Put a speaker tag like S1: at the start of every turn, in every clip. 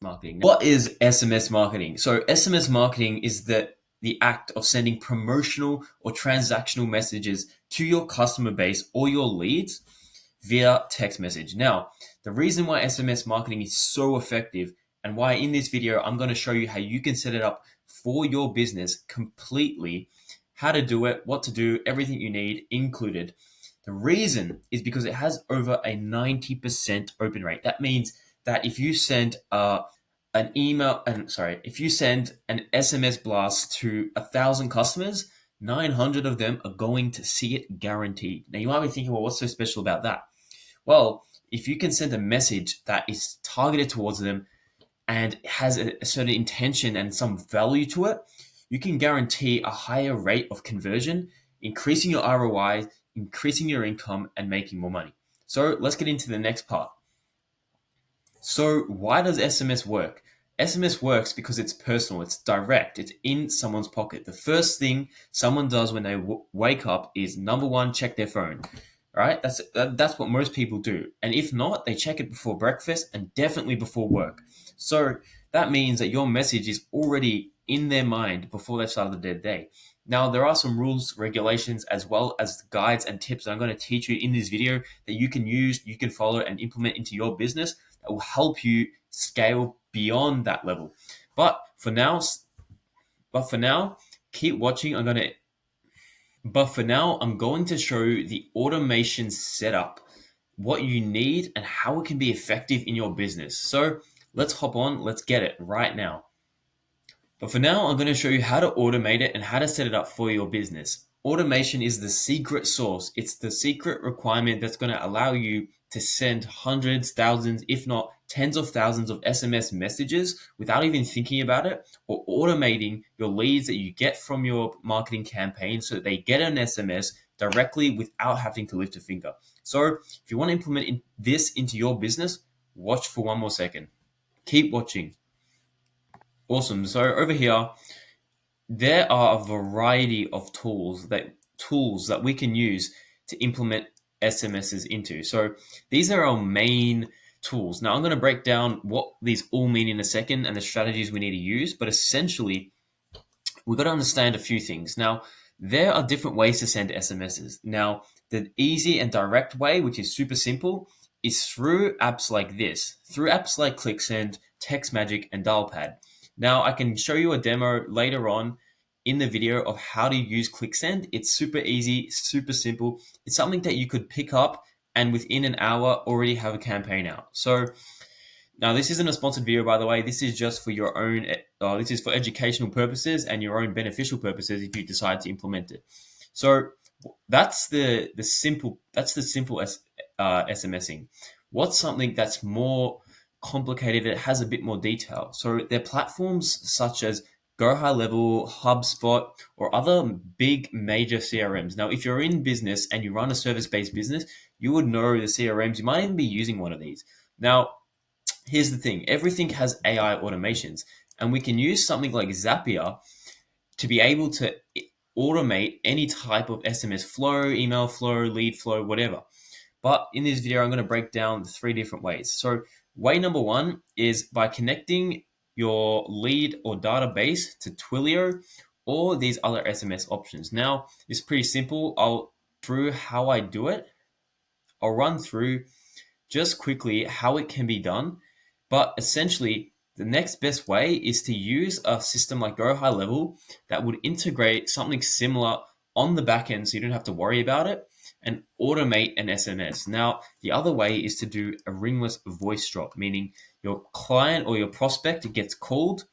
S1: marketing. What is SMS marketing? So SMS marketing is the act of sending promotional or transactional messages to your customer base or your leads via text message. Now, the reason why SMS marketing is so effective and why in this video I'm going to show you how you can set it up for your business completely, how to do it, what to do, everything you need included. The reason is because it has over a 90% open rate. That means that if you send if you send an SMS blast to 1,000 customers, 900 of them are going to see it guaranteed. Now you might be thinking, well, what's so special about that? Well, if you can send a message that is targeted towards them and has a certain intention and some value to it, you can guarantee a higher rate of conversion, increasing your ROI, increasing your income, and making more money. So let's get into the next part. So why does SMS work? SMS works because it's personal, it's direct, it's in someone's pocket. The first thing someone does when they wake up is, number one, check their phone. Right? That's what most people do. And if not, they check it before breakfast and definitely before work. So that means that your message is already in their mind before they started their day. Now, there are some rules, regulations, as well as guides and tips that I'm going to teach you in this video that you can use, you can follow and implement into your business that will help you scale beyond that level. But for now, keep watching. I'm going to show you the automation setup, what you need, and how it can be effective in your business. So let's hop on, let's get it right now. But for now, I'm going to show you how to automate it and how to set it up for your business. Automation is the secret sauce. It's the secret requirement that's going to allow you to send hundreds, thousands, if not tens of thousands of SMS messages without even thinking about it, or automating your leads that you get from your marketing campaign so that they get an SMS directly without having to lift a finger. So if you want to implement this into your business, watch for one more second. Keep watching. Awesome. So over here, there are a variety of tools that we can use to implement SMSs into. So these are our main tools. Now I'm going to break down what these all mean in a second and the strategies we need to use, but essentially we've got to understand a few things. Now, there are different ways to send SMSs. Now, the easy and direct way, which is super simple, is through apps like this, through apps like ClickSend, TextMagic, and Dialpad. Now, I can show you a demo later on in the video of how to use ClickSend. It's super easy, super simple. It's something that you could pick up and within an hour already have a campaign out. So now this isn't a sponsored video, by the way. This is just for your own, this is for educational purposes and your own beneficial purposes if you decide to implement it. So that's the simple SMSing. What's something that's more complicated, it has a bit more detail. So there are platforms such as Go High Level, HubSpot, or other big major CRMs. Now, if you're in business and you run a service-based business, you would know the CRMs. You might even be using one of these. Now, here's the thing. Everything has AI automations, and we can use something like Zapier to be able to automate any type of SMS flow, email flow, lead flow, whatever. But in this video, I'm going to break down 3 different ways. So way number 1 is by connecting your lead or database to Twilio or these other SMS options. Now, it's pretty simple. Through how I do it, I'll run through just quickly how it can be done. But essentially, the next best way is to use a system like Go High Level that would integrate something similar on the back end so you don't have to worry about it and automate an SMS. Now, the other way is to do a ringless voice drop, meaning your client or your prospect gets called,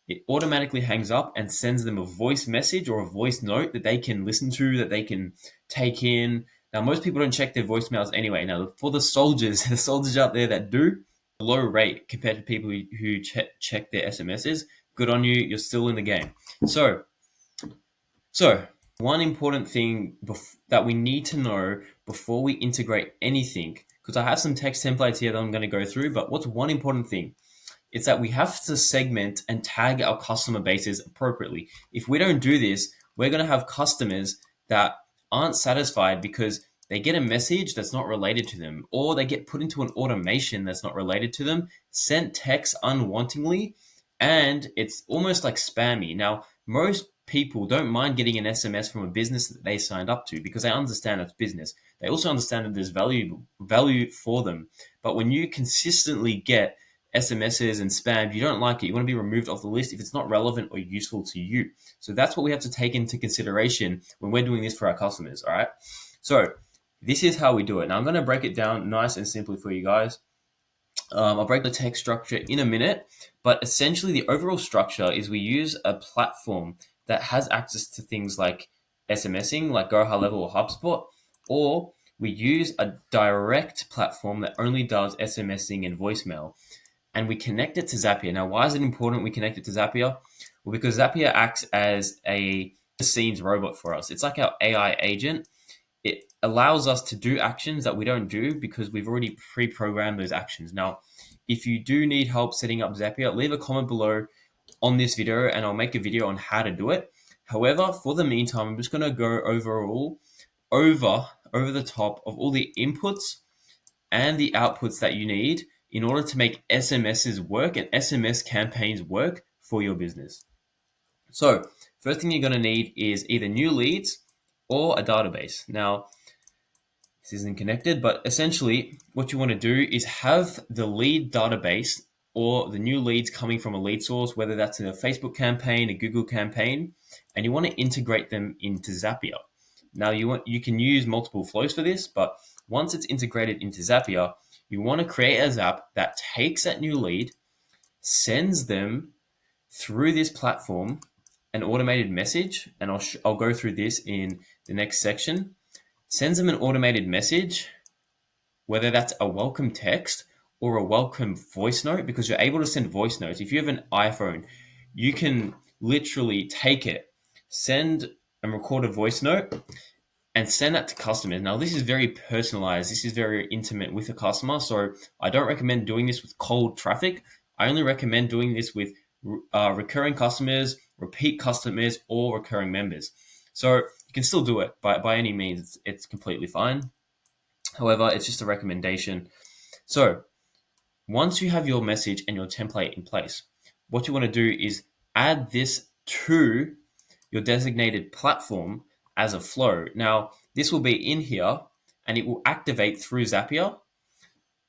S1: it automatically hangs up and sends them a voice message or a voice note that they can listen to, that they can take in. Now, most people don't check their voicemails anyway. Now, for the soldiers out there that do, low rate compared to people who check their SMSs, good on you, you're still in the game. So one important thing that we need to know before we integrate anything, because I have some text templates here that I'm going to go through, but what's one important thing? It's that we have to segment and tag our customer bases appropriately. If we don't do this, we're going to have customers that aren't satisfied because they get a message that's not related to them, or they get put into an automation that's not related to them, sent text unwantingly, and it's almost like spammy. Now, most people don't mind getting an SMS from a business that they signed up to because they understand it's business. They also understand that there's value for them. But when you consistently get SMSs and spam, you don't like it. You want to be removed off the list if it's not relevant or useful to you. So that's what we have to take into consideration when we're doing this for our customers. All right. So this is how we do it. Now I'm going to break it down nice and simply for you guys. I'll break the text structure in a minute, but essentially the overall structure is we use a platform that has access to things like SMSing, like Go High Level or HubSpot, or we use a direct platform that only does SMSing and voicemail, and we connect it to Zapier. Now, why is it important we connect it to Zapier? Well, because Zapier acts as a scenes robot for us. It's like our AI agent. It allows us to do actions that we don't do because we've already pre-programmed those actions. Now, if you do need help setting up Zapier, leave a comment below on this video and I'll make a video on how to do it. However, for the meantime, I'm just going to go over the top of all the inputs and the outputs that you need in order to make SMSs work and SMS campaigns work for your business. So, first thing you're going to need is either new leads or a database. Now, this isn't connected, but essentially what you want to do is have the lead database or the new leads coming from a lead source, whether that's in a Facebook campaign, a Google campaign, and you want to integrate them into Zapier. Now, you can use multiple flows for this, but once it's integrated into Zapier, you want to create a Zap that takes that new lead, sends them through this platform an automated message, and I'll go through this in the next section. Sends them an automated message, whether that's a welcome text or a welcome voice note, because you're able to send voice notes. If you have an iPhone, you can literally take it, send and record a voice note, and send that to customers. Now, this is very personalized. This is very intimate with a customer. So I don't recommend doing this with cold traffic. I only recommend doing this with recurring customers, repeat customers, or recurring members. So you can still do it by any means. It's completely fine. However, it's just a recommendation. So once you have your message and your template in place, what you want to do is add this to your designated platform as a flow. Now, this will be in here and it will activate through Zapier.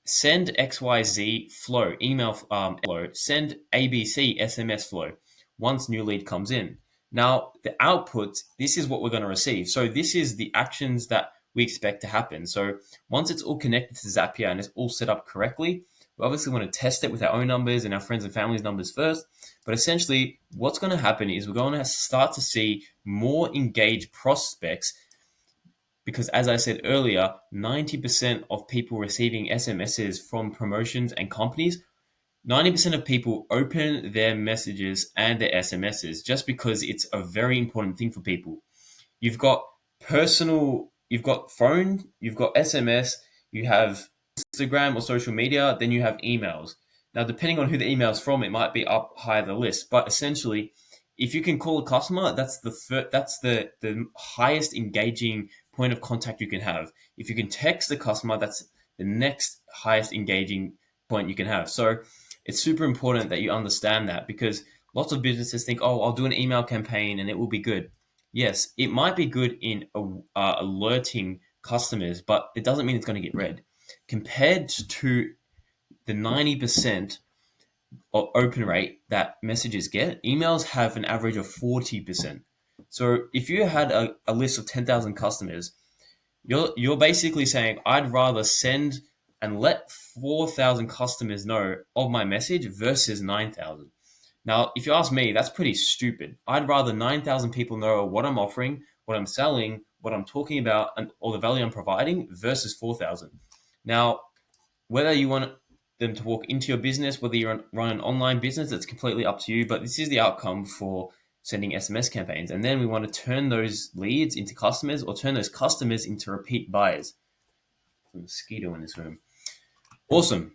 S1: Send XYZ flow, email flow, send ABC SMS flow once new lead comes in. Now, the output, this is what we're going to receive. So this is the actions that we expect to happen. So once it's all connected to Zapier and it's all set up correctly, we obviously want to test it with our own numbers and our friends and family's numbers first. But essentially, what's going to happen is we're going to start to see more engaged prospects because, as I said earlier, 90% of people receiving SMSs from promotions and companies, 90% of people open their messages and their SMSs just because it's a very important thing for people. You've got you've got phone, you've got SMS, you have Instagram or social media, then you have emails. Now, depending on who the email is from, it might be up higher the list. But essentially, if you can call a customer, that's the highest engaging point of contact you can have. If you can text the customer, that's the next highest engaging point you can have. So it's super important that you understand that because lots of businesses think, oh, I'll do an email campaign and it will be good. Yes, it might be good in alerting customers, but it doesn't mean it's going to get read. Compared to the 90% open rate that messages get, emails have an average of 40%. So if you had a list of 10,000 customers, you're basically saying, I'd rather send and let 4,000 customers know of my message versus 9,000. Now, if you ask me, that's pretty stupid. I'd rather 9,000 people know what I'm offering, what I'm selling, what I'm talking about, and all the value I'm providing versus 4,000. Now, whether you want them to walk into your business, whether you run an online business, that's completely up to you. But this is the outcome for sending SMS campaigns. And then we want to turn those leads into customers or turn those customers into repeat buyers. There's a mosquito in this room. Awesome.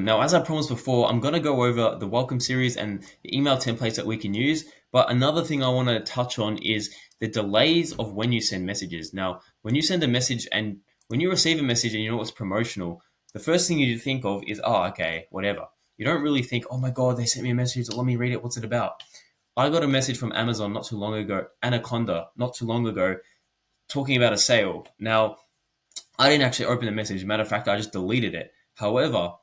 S1: Now, as I promised before, I'm going to go over the welcome series and the email templates that we can use. But another thing I want to touch on is the delays of when you send messages. Now, when you send a message and when you receive a message and you know it's promotional, the first thing you think of is, oh, okay, whatever. You don't really think, oh my God, they sent me a message. Let me read it. What's it about? I got a message from Amazon not too long ago, Anaconda, not too long ago, talking about a sale. Now, I didn't actually open the message. Matter of fact, I just deleted it. However,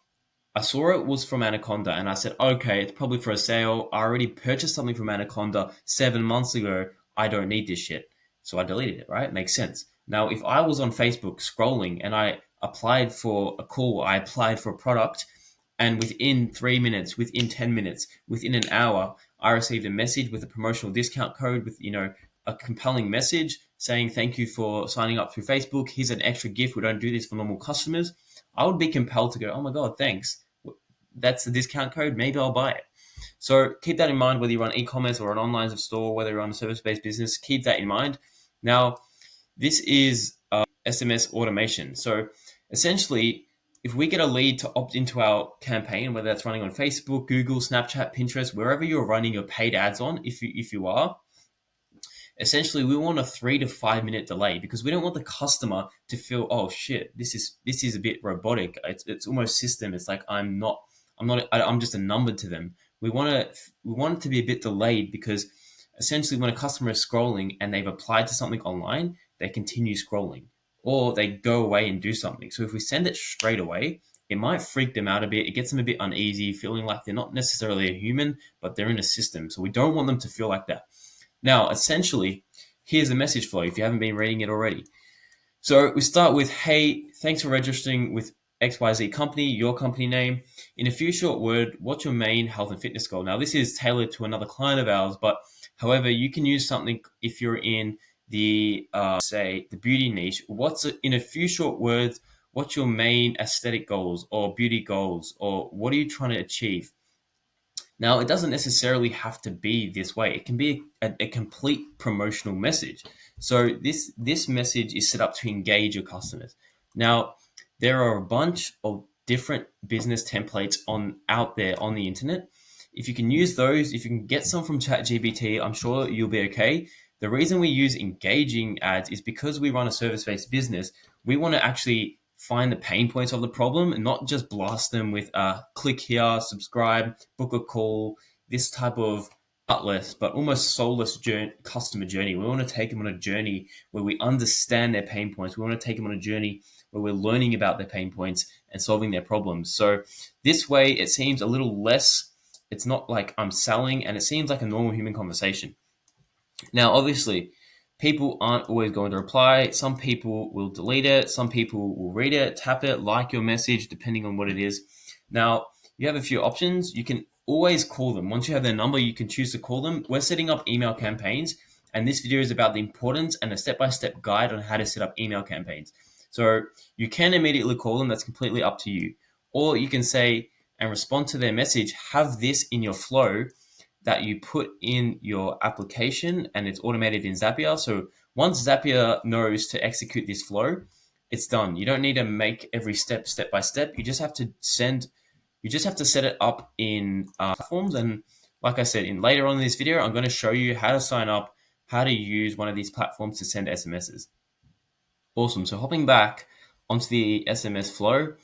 S1: I saw it was from Anaconda and I said, okay, it's probably for a sale. I already purchased something from Anaconda 7 months ago. I don't need this shit. So I deleted it, right? Makes sense. Now, if I was on Facebook scrolling and I applied for a call, I applied for a product, and within 3 minutes, within 10 minutes, within an hour, I received a message with a promotional discount code with, a compelling message saying, thank you for signing up through Facebook. Here's an extra gift. We don't do this for normal customers. I would be compelled to go, oh my God, thanks. That's the discount code. Maybe I'll buy it. So keep that in mind, whether you run e-commerce or an online store, whether you run a service-based business, keep that in mind. Now, this is SMS automation. So essentially, if we get a lead to opt into our campaign, whether that's running on Facebook, Google, Snapchat, Pinterest, wherever you're running your paid ads on, if you are, essentially we want a 3 to 5 minute delay because we don't want the customer to feel, oh shit, this is a bit robotic. It's almost system. It's like I'm just a number to them. We want it to be a bit delayed because essentially when a customer is scrolling and they've applied to something online, they continue scrolling or they go away and do something. So if we send it straight away, it might freak them out a bit. It gets them a bit uneasy, feeling like they're not necessarily a human, but they're in a system. So we don't want them to feel like that. Now, essentially, here's the message flow if you haven't been reading it already. So we start with, hey, thanks for registering with XYZ company, your company name. In a few short words, what's your main health and fitness goal? Now, this is tailored to another client of ours, but however, you can use something if you're in the, say, the beauty niche. In a few short words, what's your main aesthetic goals or beauty goals, or what are you trying to achieve? Now, it doesn't necessarily have to be this way. It can be a complete promotional message. So this message is set up to engage your customers. Now, there are a bunch of different business templates out there on the internet. If you can use those, if you can get some from ChatGPT, I'm sure you'll be okay. The reason we use engaging ads is because we run a service-based business. We want to actually find the pain points of the problem and not just blast them with click here, subscribe, book a call, this type of heartless but almost soulless customer journey. We want to take them on a journey where we understand their pain points. We want to take them on a journey where we're learning about their pain points and solving their problems. So this way it seems a little less, it's not like I'm selling, and it seems like a normal human conversation. Now, obviously, people aren't always going to reply. Some people will delete it. Some people will read it, tap it, like your message, depending on what it is. Now, you have a few options. You can always call them. Once you have their number, you can choose to call them. We're setting up email campaigns, and this video is about the importance and a step-by-step guide on how to set up email campaigns. So you can immediately call them. That's completely up to you. Or you can say and respond to their message, have this in your flow that you put in your application, and it's automated in Zapier. So once Zapier knows to execute this flow, it's done. You don't need to make every step by step. You just have to set it up in platforms. And like I said, in later on in this video, I'm going to show you how to sign up, how to use one of these platforms to send SMSs. Awesome. So hopping back onto the SMS flow,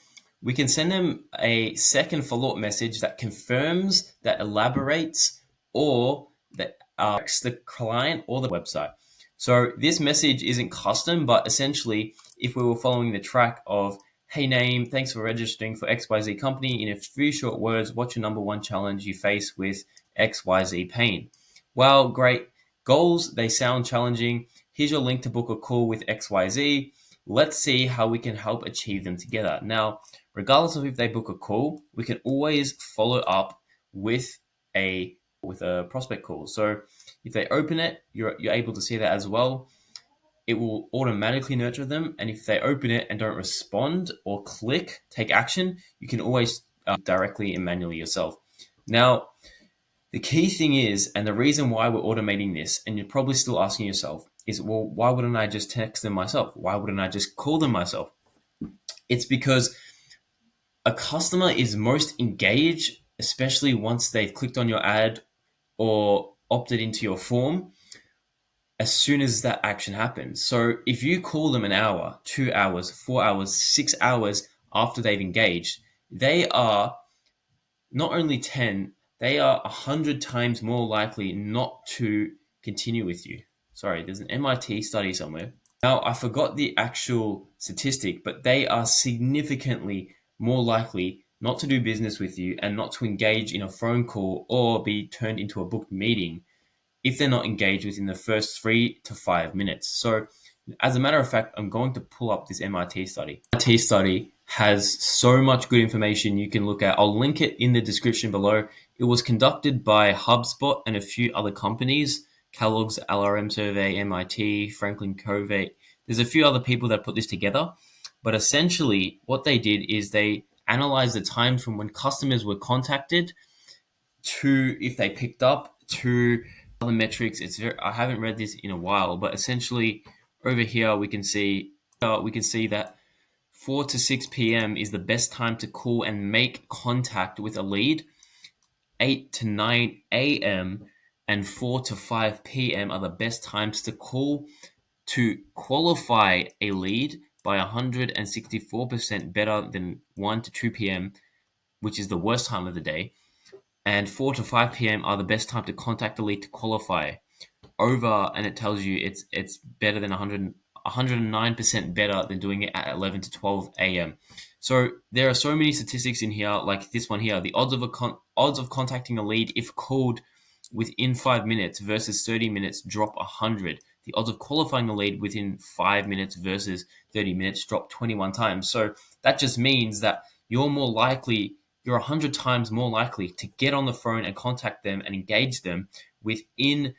S1: we can send them a second follow-up message that confirms, that elaborates, or that asks the client or the website. So this message isn't custom, but essentially, if we were following the track of, hey name, thanks for registering for XYZ company. In a few short words, what's your number one challenge you face with XYZ pain? Well, great. Goals, they sound challenging. Here's your link to book a call with XYZ. Let's see how we can help achieve them together. Now, regardless of if they book a call, we can always follow up with a prospect call. So if they open it, you're able to see that as well. It will automatically nurture them. And if they open it and don't respond or take action, you can always directly and manually yourself. Now, the key thing is, and the reason why we're automating this, and you're probably still asking yourself, is, well, why wouldn't I just text them myself? Why wouldn't I just call them myself? It's because a customer is most engaged, especially once they've clicked on your ad or opted into your form as soon as that action happens. So if you call them an hour, 2 hours, 4 hours, 6 hours after they've engaged, they are not only 10, they are 100 times more likely not to continue with you. Sorry, there's an MIT study somewhere. Now, I forgot the actual statistic, but they are significantly more likely not to do business with you and not to engage in a phone call or be turned into a booked meeting if they're not engaged within the first 3 to 5 minutes. So, as a matter of fact, I'm going to pull up this MIT study. MIT study has so much good information you can look at. I'll link it in the description below. It was conducted by HubSpot and a few other companies, Kellogg's LRM Survey, MIT, Franklin Covey. There's a few other people that put this together. But essentially, what they did is they analyzed the times from when customers were contacted to if they picked up to other metrics. I haven't read this in a while, but essentially over here we can see that 4 to 6 p.m. is the best time to call and make contact with a lead. 8 to 9 a.m. and 4 to 5 p.m. are the best times to call to qualify a lead by 164% better than 1 to 2 p.m., which is the worst time of the day. And 4 to 5 p.m. are the best time to contact a lead to qualify. And it tells you it's better than 109% better than doing it at 11 to 12 a.m. So there are so many statistics in here, like this one here. The odds of contacting a lead if called within 5 minutes versus 30 minutes drop 100. The odds of qualifying a lead within 5 minutes versus 30 minutes drop 21 times. So that just means that you're 100 times more likely to get on the phone and contact them and engage them within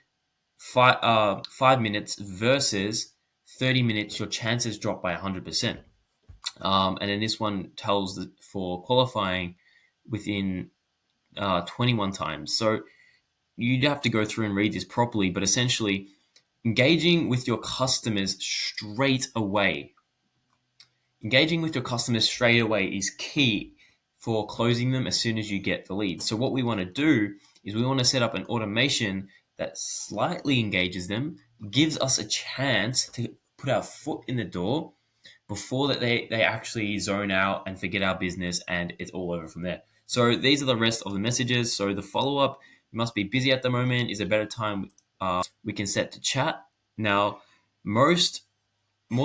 S1: 5 minutes versus 30 minutes. Your chances drop by 100%. And then this one tells that for qualifying within 21 times. So you'd have to go through and read this properly, but essentially engaging with your customers straight away. Engaging with your customers straight away is key for closing them as soon as you get the lead. So what we want to do is we want to set up an automation that slightly engages them, gives us a chance to put our foot in the door before that they actually zone out and forget our business, and it's all over from there. So these are the rest of the messages. So the follow-up, you must be busy at the moment, is a better time we can set to chat. Now, more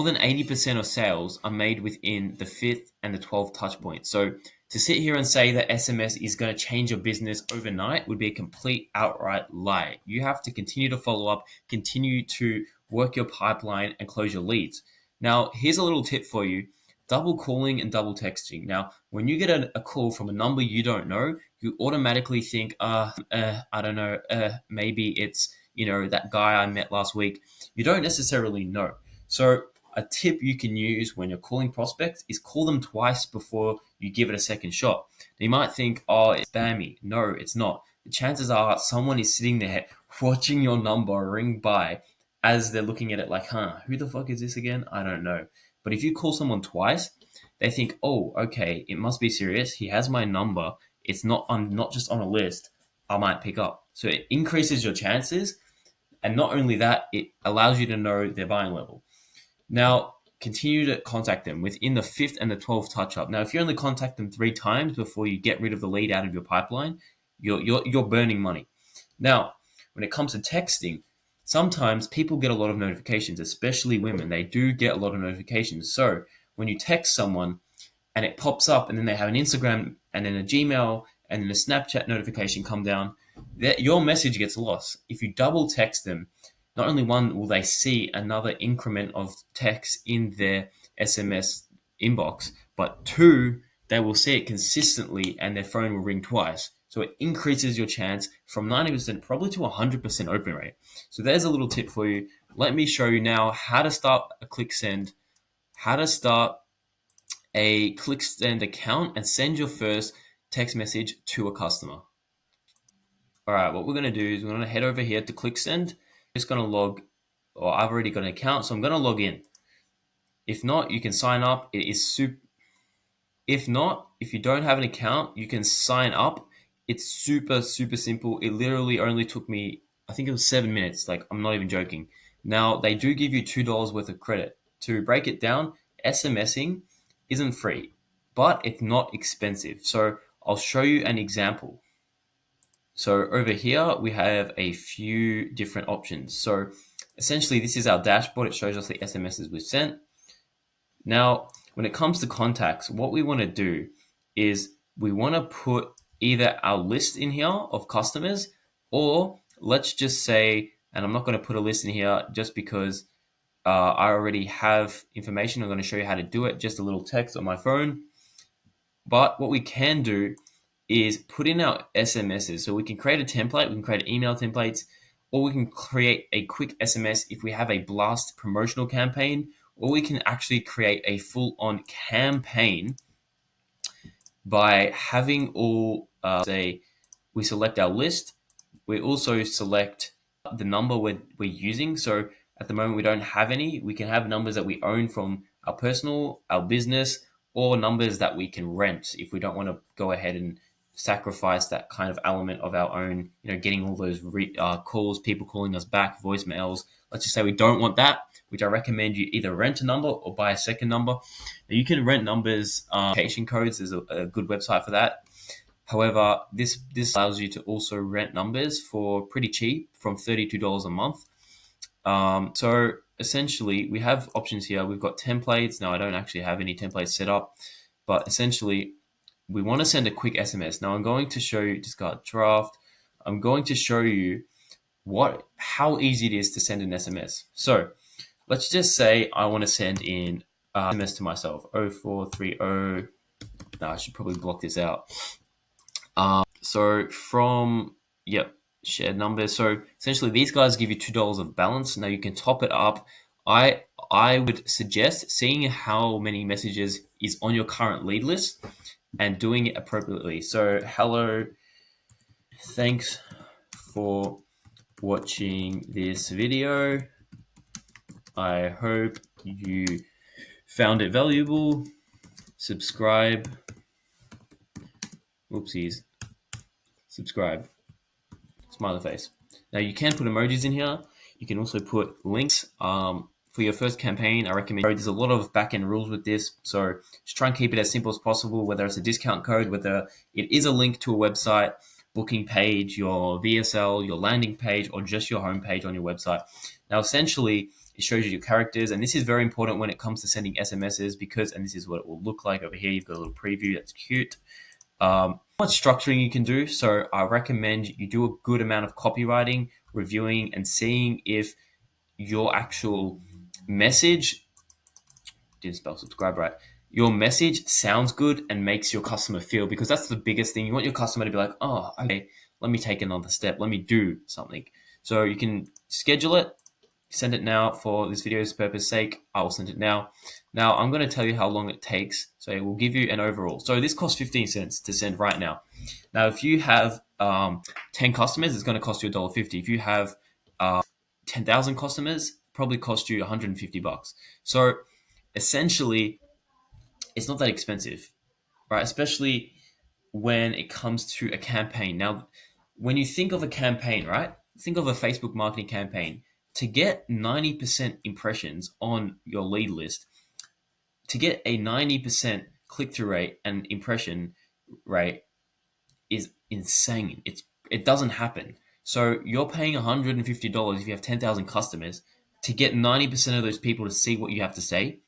S1: than 80% of sales are made within the 5th and the 12th touch point. So to sit here and say that SMS is going to change your business overnight would be a complete outright lie. You have to continue to follow up, continue to work your pipeline and close your leads. Now, here's a little tip for you. Double calling and double texting. Now, when you get a call from a number you don't know, you automatically think, I don't know, maybe it's, that guy I met last week. You don't necessarily know. So a tip you can use when you're calling prospects is call them twice before you give it a second shot. You might think, oh, it's spammy. No, it's not. The chances are someone is sitting there watching your number ring by as they're looking at it like, who the fuck is this again? I don't know. But if you call someone twice, they think, oh, okay, it must be serious. He has my number. I'm not just on a list. I might pick up. So it increases your chances. And not only that, it allows you to know their buying level. Now, continue to contact them within the 5th and the 12th touch-up. Now, if you only contact them 3 times before you get rid of the lead out of your pipeline, you're burning money. Now, when it comes to texting, sometimes people get a lot of notifications, especially women. They do get a lot of notifications. So when you text someone and it pops up and then they have an Instagram and then a Gmail and then a Snapchat notification come down, your message gets lost. If you double text them, not only one will they see another increment of text in their SMS inbox, but 2, they will see it consistently and their phone will ring twice. So it increases your chance from 90% probably to 100% open rate. So there's a little tip for you. Let me show you now how to start a ClickSend, how to start a ClickSend account and send your first text message to a customer. All right, what we're going to do is we're going to head over here to ClickSend. Just going to I've already got an account, so I'm going to log in. If not, you can sign up. It is super. If not, if you don't have an account, you can sign up. It's super, super simple. It literally only took me I think it was 7 minutes. Like, I'm not even joking. Now, they do give you $2 worth of credit. To break it down, SMSing isn't free, but it's not expensive. So I'll show you an example. So over here, we have a few different options. So essentially, this is our dashboard. It shows us the SMSs we've sent. Now, when it comes to contacts, what we want to do is we want to put either our list in here of customers, or let's just say, and I'm not going to put a list in here just because I already have information. I'm going to show you how to do it, just a little text on my phone. But what we can do is put in our SMSs. So we can create a template, we can create email templates, or we can create a quick SMS if we have a blast promotional campaign, or we can actually create a full-on campaign by having all, say, we select our list. We also select the number we're using. So at the moment, we don't have any. We can have numbers that we own from our personal, our business, or numbers that we can rent if we don't want to go ahead and sacrifice that kind of element of our own, getting all those calls, people calling us back, voicemails. Let's just say we don't want that, which I recommend you either rent a number or buy a second number. Now, you can rent numbers, location codes. There's a good website for that. However, this allows you to also rent numbers for pretty cheap, from $32 a month. So essentially, we have options here. We've got templates. Now, I don't actually have any templates set up, but essentially, we want to send a quick SMS. Now, I'm going to show you, discard draft. I'm going to show you how easy it is to send an SMS. So let's just say I want to send in SMS to myself, 0430. Now, I should probably block this out. So from, shared numbers. So essentially, these guys give you $2 of balance. Now you can top it up. I would suggest seeing how many messages is on your current lead list and doing it appropriately. So hello, thanks for watching this video. I hope you found it valuable. Subscribe. Oopsies. Subscribe. Smiley face. Now you can put emojis in here. You can also put links. For your first campaign, I recommend, there's a lot of back-end rules with this, so just try and keep it as simple as possible, whether it's a discount code, whether it is a link to a website, booking page, your VSL, your landing page, or just your homepage on your website. Now, essentially, it shows you your characters, and this is very important when it comes to sending SMSs because, and this is what it will look like over here. You've got a little preview. That's cute. Much structuring you can do, so I recommend you do a good amount of copywriting, reviewing, and seeing if your actual message, didn't spell subscribe right, your message sounds good and makes your customer feel, because that's the biggest thing. You want your customer to be like, oh, okay, let me take another step, let me do something. So you can schedule it, send it now. For this video's purpose sake, I will send it now. Now I'm going to tell you how long it takes, so it will give you an overall. So this costs 15 cents to send right now. Now if you have 10 customers, it's going to cost you $1.50. If you have 10,000 customers, probably cost you $150. So essentially, it's not that expensive, right? Especially when it comes to a campaign. Now, when you think of a campaign, right? Think of a Facebook marketing campaign. To get 90% impressions on your lead list, to get a 90% click-through rate and impression rate is insane. It doesn't happen. So you're paying $150 if you have 10,000 customers to get 90% of those people to see what you have to say.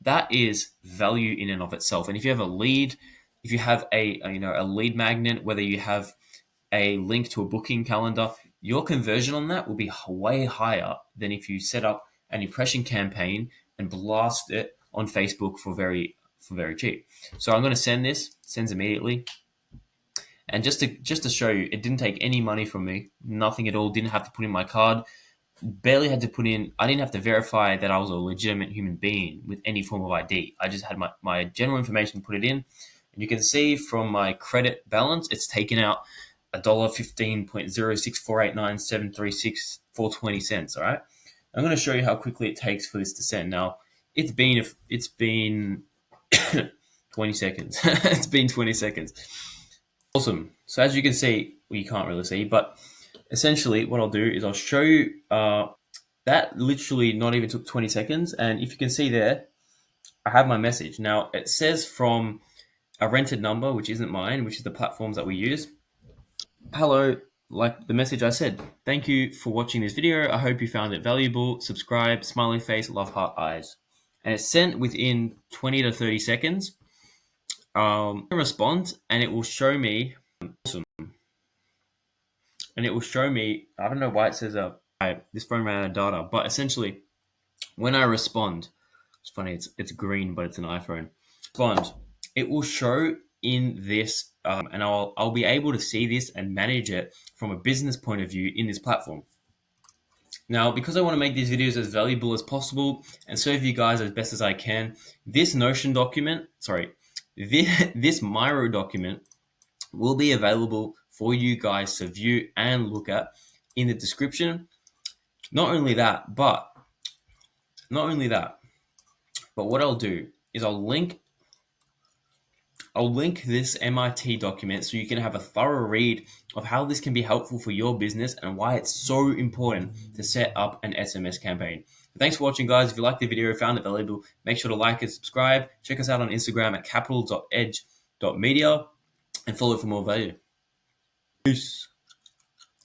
S1: That is value in and of itself. And if you have a lead, if you have a lead magnet, whether you have a link to a booking calendar, your conversion on that will be way higher than if you set up an impression campaign and blast it on Facebook for very cheap. So I'm going to send this. Sends immediately. And just to show you, it didn't take any money from me, nothing at all. Didn't have to put in my card, barely had to put in. I didn't have to verify that I was a legitimate human being with any form of ID. I just had my general information, put it in, and you can see from my credit balance, it's taken out $15.06489736 All right, I'm going to show you how quickly it takes for this to send. Now, it's been 20 seconds. It's been 20 seconds. Awesome. So as you can see, well, you can't really see, but essentially what I'll do is I'll show you that literally not even took 20 seconds. And if you can see there, I have my message. Now it says from a rented number, which isn't mine, which is the platforms that we use. Hello, like the message I said. Thank you for watching this video. I hope you found it valuable. Subscribe, smiley face, love heart eyes. And it's sent within 20 to 30 seconds. Respond and it will show me awesome. And it will show me, I don't know why it says this phone ran out of data, but essentially when I respond, it's funny, it's green, but it's an iPhone. Respond, it will show in this, and I'll be able to see this and manage it from a business point of view in this platform. Now, because I want to make these videos as valuable as possible and serve you guys as best as I can, this Notion document, this Miro document will be available for you guys to view and look at in the description. Not only that, but what I'll do is I'll link this MIT document so you can have a thorough read of how this can be helpful for your business and why it's so important to set up an SMS campaign. Thanks for watching, guys. If you liked the video, found it valuable, make sure to like and subscribe. Check us out on Instagram at capital.edge.media and follow for more value. Peace.